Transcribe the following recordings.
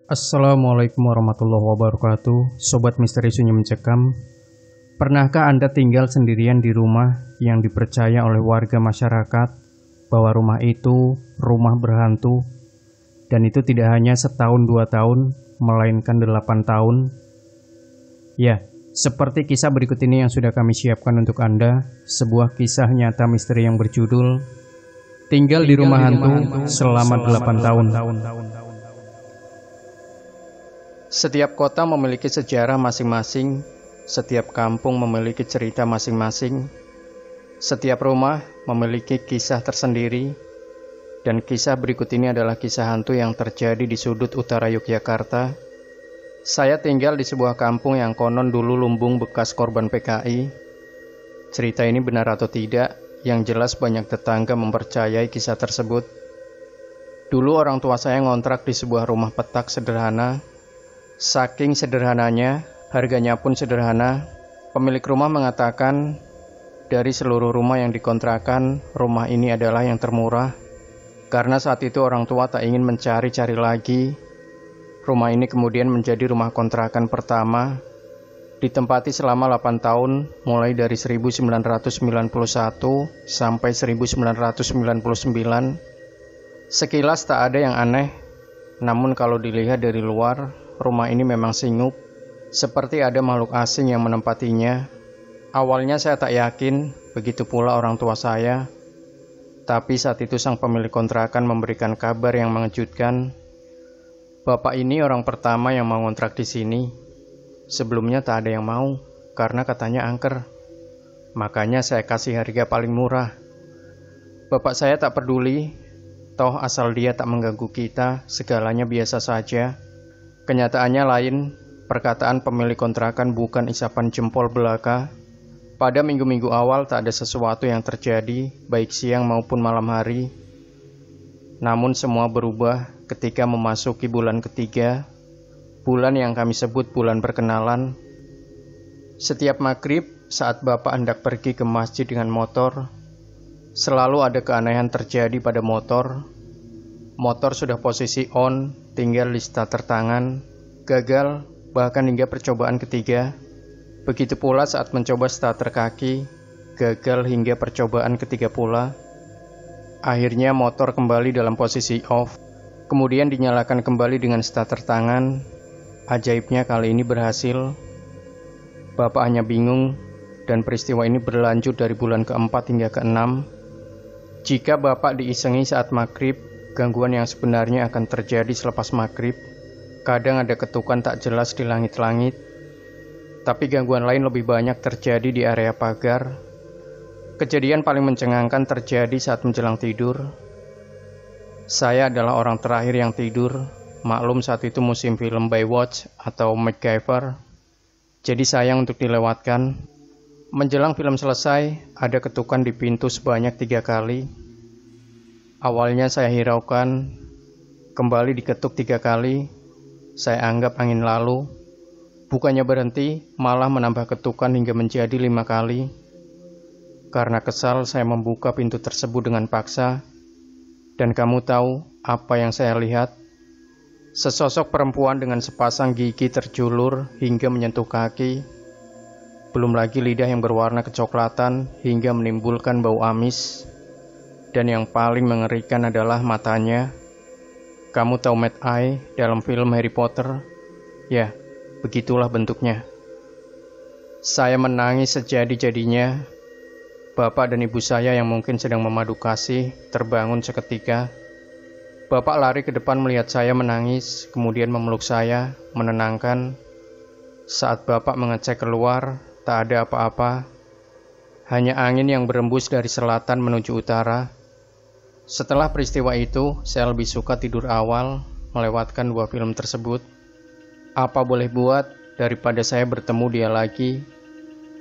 Assalamualaikum warahmatullahi wabarakatuh. Sobat Misteri Sunyi Mencekam. Pernahkah Anda tinggal sendirian di rumah yang dipercaya oleh warga masyarakat bahwa rumah itu rumah berhantu, dan itu tidak hanya setahun 2 tahun, melainkan 8 tahun? Ya, seperti kisah berikut ini yang sudah kami siapkan untuk Anda, sebuah kisah nyata misteri yang berjudul Tinggal di Rumah Hantu Selama 8 Tahun. Setiap kota memiliki sejarah masing-masing, setiap kampung memiliki cerita masing-masing, setiap rumah memiliki kisah tersendiri, dan kisah berikut ini adalah kisah hantu yang terjadi di sudut utara Yogyakarta. Saya tinggal di sebuah kampung yang konon dulu lumbung bekas korban PKI. Cerita ini benar atau tidak, yang jelas banyak tetangga mempercayai kisah tersebut. Dulu orang tua saya ngontrak di sebuah rumah petak sederhana. Saking sederhananya, harganya pun sederhana. Pemilik rumah mengatakan dari seluruh rumah yang dikontrakan, rumah ini adalah yang termurah. Karena saat itu orang tua tak ingin mencari-cari lagi. Rumah ini kemudian menjadi rumah kontrakan pertama, ditempati selama 8 tahun, mulai dari 1991 sampai 1999. Sekilas tak ada yang aneh, namun kalau dilihat dari luar, rumah ini memang singgup, seperti ada makhluk asing yang menempatinya. Awalnya saya tak yakin, begitu pula orang tua saya. Tapi saat itu sang pemilik kontrakan memberikan kabar yang mengejutkan. Bapak ini orang pertama yang mau ngontrak di sini. Sebelumnya tak ada yang mau, karena katanya angker. Makanya saya kasih harga paling murah. Bapak saya tak peduli, toh asal dia tak mengganggu kita, segalanya biasa saja. Kenyataannya lain, perkataan pemilik kontrakan bukan isapan jempol belaka. Pada minggu-minggu awal tak ada sesuatu yang terjadi, baik siang maupun malam hari. Namun semua berubah ketika memasuki bulan ketiga, bulan yang kami sebut bulan perkenalan. Setiap maghrib, saat Bapak hendak pergi ke masjid dengan motor, selalu ada keanehan terjadi pada motor. Motor sudah posisi on, tinggal di starter tangan, gagal, bahkan hingga percobaan ketiga. Begitu pula saat mencoba starter kaki, gagal hingga percobaan ketiga pula. Akhirnya motor kembali dalam posisi off, kemudian dinyalakan kembali dengan starter tangan. Ajaibnya kali ini berhasil. Bapak hanya bingung, dan peristiwa ini berlanjut dari bulan keempat hingga keenam. Jika Bapak diisengi saat maghrib, gangguan yang sebenarnya akan terjadi selepas maghrib. Kadang ada ketukan tak jelas di langit-langit, tapi gangguan lain lebih banyak terjadi di area pagar. Kejadian paling mencengangkan terjadi saat menjelang tidur. Saya adalah orang terakhir yang tidur. Maklum saat itu musim film Baywatch atau MacGyver, jadi sayang untuk dilewatkan. Menjelang film selesai, ada ketukan di pintu sebanyak 3 kali. Awalnya saya hiraukan, kembali diketuk 3 kali. Saya anggap angin lalu. Bukannya berhenti, malah menambah ketukan hingga menjadi 5 kali. Karena kesal, saya membuka pintu tersebut dengan paksa. Dan kamu tahu apa yang saya lihat? Sesosok perempuan dengan sepasang gigi terjulur hingga menyentuh kaki. Belum lagi lidah yang berwarna kecoklatan hingga menimbulkan bau amis. Dan yang paling mengerikan adalah matanya. Kamu tahu Mad Eye dalam film Harry Potter? Ya, begitulah bentuknya. Saya menangis sejadi-jadinya. Bapak dan ibu saya yang mungkin sedang memadu kasih terbangun seketika. Bapak lari ke depan melihat saya menangis, kemudian memeluk saya, menenangkan. Saat Bapak mengecek keluar, tak ada apa-apa. Hanya angin yang berembus dari selatan menuju utara. Setelah peristiwa itu, saya lebih suka tidur awal, melewatkan 2 film tersebut. Apa boleh buat, daripada saya bertemu dia lagi.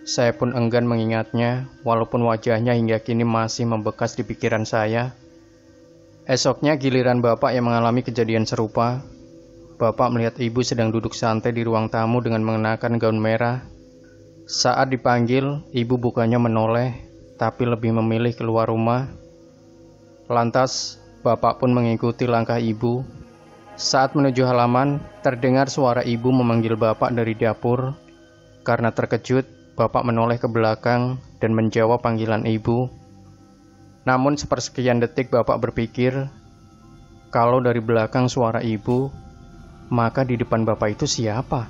Saya pun enggan mengingatnya, walaupun wajahnya hingga kini masih membekas di pikiran saya. Esoknya giliran Bapak yang mengalami kejadian serupa. Bapak melihat ibu sedang duduk santai di ruang tamu dengan mengenakan gaun merah. Saat dipanggil, ibu bukannya menoleh, tapi lebih memilih keluar rumah. Lantas, Bapak pun mengikuti langkah ibu. Saat menuju halaman, terdengar suara ibu memanggil bapak dari dapur. Karena terkejut, bapak menoleh ke belakang dan menjawab panggilan ibu. Namun sepersekian detik bapak berpikir, kalau dari belakang suara ibu, maka di depan bapak itu siapa?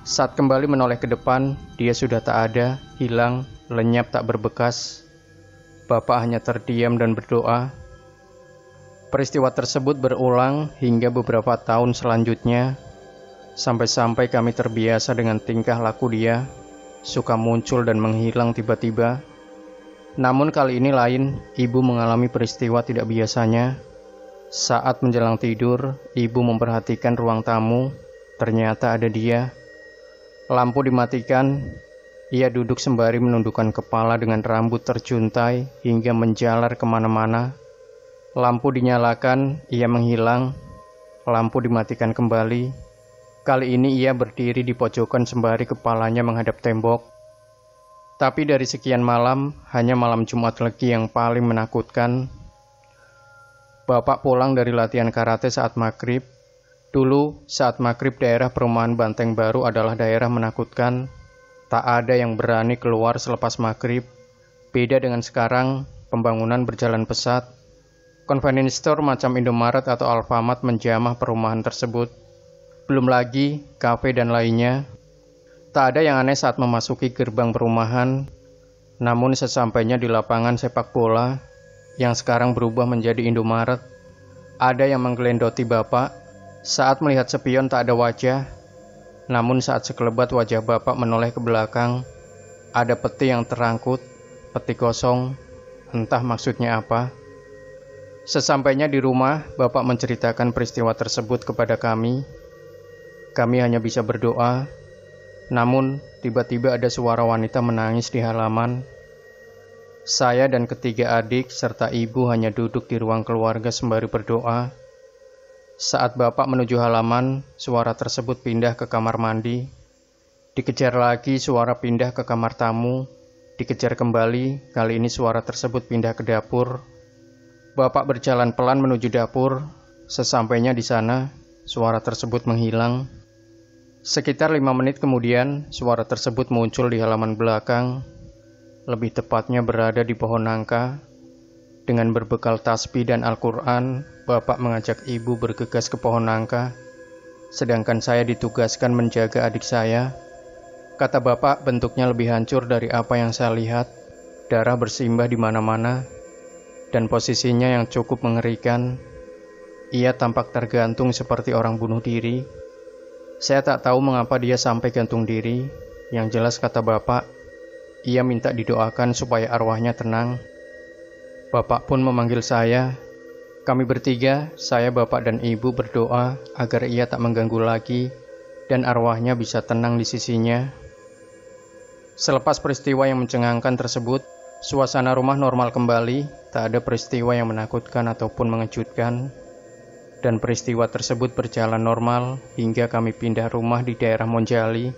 Saat kembali menoleh ke depan, dia sudah tak ada, hilang, lenyap tak berbekas. Bapak hanya terdiam dan berdoa. Peristiwa tersebut berulang hingga beberapa tahun selanjutnya, sampai-sampai kami terbiasa dengan tingkah laku dia, suka muncul dan menghilang tiba-tiba. Namun kali ini lain, ibu mengalami peristiwa tidak biasanya. Saat menjelang tidur, ibu memperhatikan ruang tamu, ternyata ada dia. Lampu dimatikan, ia duduk sembari menundukkan kepala dengan rambut terjuntai hingga menjalar kemana-mana. Lampu dinyalakan, ia menghilang. Lampu dimatikan kembali. Kali ini ia berdiri di pojokan sembari kepalanya menghadap tembok. Tapi dari sekian malam, hanya malam Jumat Legi yang paling menakutkan. Bapak pulang dari latihan karate saat maghrib. Dulu, saat maghrib daerah perumahan Banteng Baru adalah daerah menakutkan. Tak ada yang berani keluar selepas maghrib. Beda dengan sekarang, pembangunan berjalan pesat. Convenience store macam Indomaret atau Alfamart menjamah perumahan tersebut. Belum lagi kafe dan lainnya. Tak ada yang aneh saat memasuki gerbang perumahan. Namun sesampainya di lapangan sepak bola yang sekarang berubah menjadi Indomaret, ada yang menggelendoti bapak. Saat melihat spion tak ada wajah. Namun saat sekelebat wajah bapak menoleh ke belakang, ada peti yang terangkut, peti kosong. Entah maksudnya apa. Sesampainya di rumah, bapak menceritakan peristiwa tersebut kepada kami. Kami hanya bisa berdoa. Namun, tiba-tiba ada suara wanita menangis di halaman. Saya dan ketiga adik serta ibu hanya duduk di ruang keluarga sembari berdoa. Saat bapak menuju halaman, suara tersebut pindah ke kamar mandi. Dikejar lagi, suara pindah ke kamar tamu. Dikejar kembali, kali ini suara tersebut pindah ke dapur. Bapak berjalan pelan menuju dapur. Sesampainya di sana, suara tersebut menghilang. Sekitar 5 menit kemudian, suara tersebut muncul di halaman belakang. Lebih tepatnya berada di pohon nangka. Dengan berbekal tasbih dan Al-Quran, bapak mengajak ibu bergegas ke pohon nangka. Sedangkan saya ditugaskan menjaga adik saya. Kata bapak, bentuknya lebih hancur dari apa yang saya lihat. Darah bersimbah di mana-mana. Dan posisinya yang cukup mengerikan. Ia tampak tergantung seperti orang bunuh diri. Saya tak tahu mengapa dia sampai gantung diri. Yang jelas kata bapak, ia minta didoakan supaya arwahnya tenang. Bapak pun memanggil saya. Kami bertiga, saya, bapak, dan ibu berdoa agar ia tak mengganggu lagi dan arwahnya bisa tenang di sisinya. Selepas peristiwa yang mencengangkan tersebut, suasana rumah normal kembali, tak ada peristiwa yang menakutkan ataupun mengejutkan. Dan peristiwa tersebut berjalan normal hingga kami pindah rumah di daerah Monjali.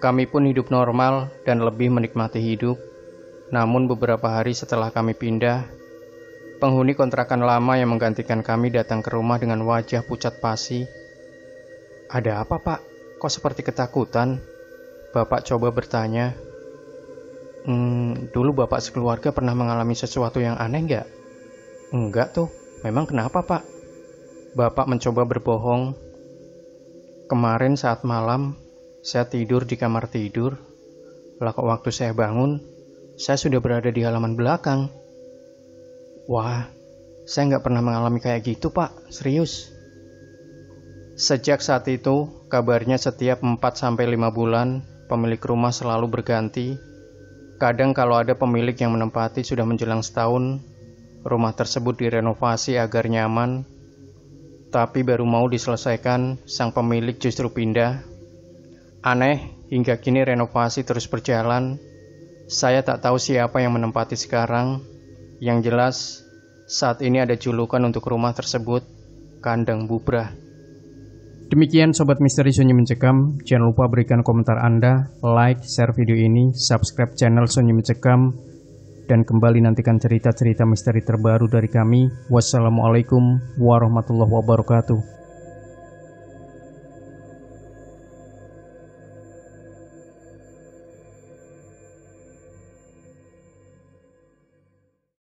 Kami pun hidup normal dan lebih menikmati hidup. Namun beberapa hari setelah kami pindah, penghuni kontrakan lama yang menggantikan kami datang ke rumah dengan wajah pucat pasi. "Ada apa, Pak? Kok seperti ketakutan?" Bapak coba bertanya. Dulu bapak sekeluarga pernah mengalami sesuatu yang aneh nggak?" "Enggak tuh, memang kenapa, Pak?" Bapak mencoba berbohong. "Kemarin saat malam, saya tidur di kamar tidur. Lah kok waktu saya bangun, saya sudah berada di halaman belakang." "Wah, saya nggak pernah mengalami kayak gitu, Pak, serius." Sejak saat itu, kabarnya setiap 4-5 bulan, pemilik rumah selalu berganti. Kadang kalau ada pemilik yang menempati sudah menjelang setahun, rumah tersebut direnovasi agar nyaman. Tapi baru mau diselesaikan, sang pemilik justru pindah. Aneh, hingga kini renovasi terus berjalan. Saya tak tahu siapa yang menempati sekarang. Yang jelas, saat ini ada julukan untuk rumah tersebut, Kandang Bubrah. Demikian Sobat Misteri Sunyi Mencekam. Jangan lupa berikan komentar Anda, like, share video ini, subscribe channel Sunyi Mencekam, dan kembali nantikan cerita-cerita misteri terbaru dari kami. Wassalamualaikum warahmatullahi wabarakatuh.